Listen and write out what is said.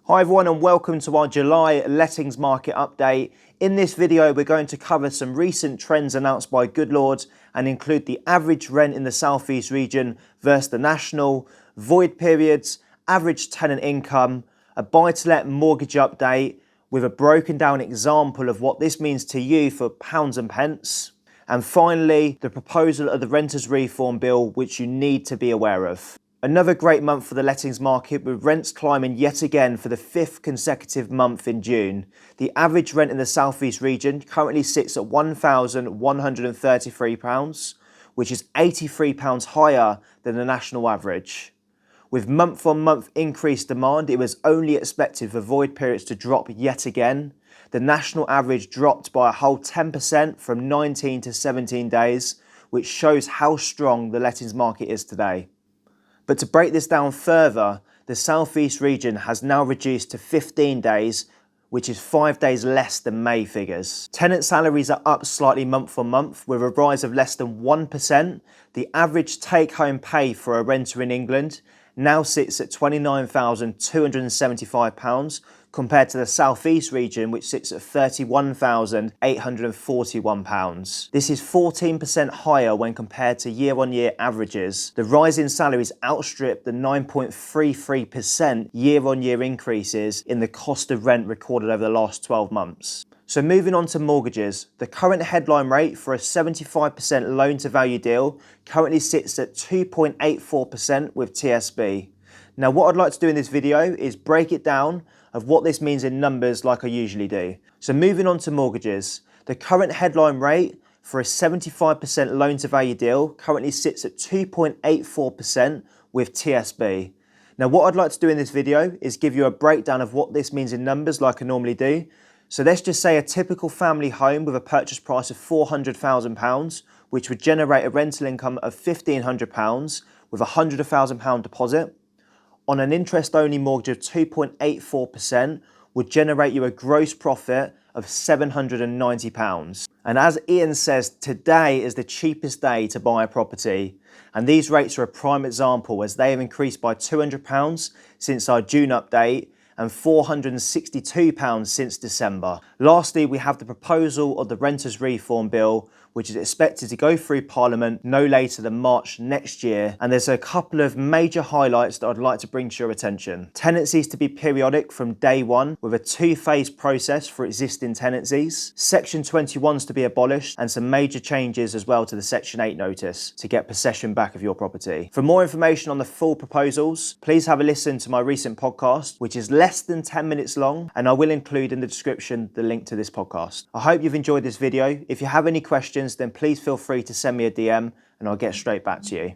Hi everyone and welcome to our July lettings market update. In this video we're going to cover some recent trends announced by Landlords and include the average rent in the southeast region versus the national, void periods, average tenant income, a buy-to-let mortgage update with a broken down example of what this means to you for pounds and pence, and finally the proposal of the renters reform bill which you need to be aware of. Another great month for the lettings market, with rents climbing yet again for the fifth consecutive month in June. The average rent in the southeast region currently sits at £1,133, which is £83 higher than the national average. With month-on-month increased demand, it was only expected for void periods to drop yet again. The national average dropped by a whole 10% from 19 to 17 days, which shows how strong the lettings market is today. But to break this down further, the southeast region has now reduced to 15 days, which is 5 days less than May figures. Tenant salaries are up slightly month on month with a rise of less than 1%. The average take-home pay for a renter in England now sits at £29,275 compared to the southeast region, which sits at £31,841. This is 14% higher when compared to year-on-year averages. The rise in salaries outstripped the 9.33% year-on-year increases in the cost of rent recorded over the last 12 months. So moving on to mortgages, the current headline rate for a 75% loan to value deal currently sits at 2.84% with TSB. Now what I'd like to do in this video is break it down of what this means in numbers like I usually do. So moving on to mortgages, the current headline rate for a 75% loan to value deal currently sits at 2.84% with TSB. Now what I'd like to do in this video is give you a breakdown of what this means in numbers like I normally do. So let's just say a typical family home with a purchase price of £400,000, which would generate a rental income of £1,500 with a £100,000 deposit, on an interest-only mortgage of 2.84% would generate you a gross profit of £790. And as Ian says, today is the cheapest day to buy a property. And these rates are a prime example as they have increased by £200 since our June update and £462 since December. Lastly, we have the proposal of the renters reform bill, which is expected to go through Parliament no later than March next year. And there's a couple of major highlights that I'd like to bring to your attention. Tenancies to be periodic from day one with a two-phase process for existing tenancies. Section 21's to be abolished and some major changes as well to the Section 8 notice to get possession back of your property. For more information on the full proposals, please have a listen to my recent podcast, which is less than 10 minutes long, and I will include in the description the link to this podcast. I hope you've enjoyed this video. If you have any questions, then please feel free to send me a DM and I'll get straight back to you.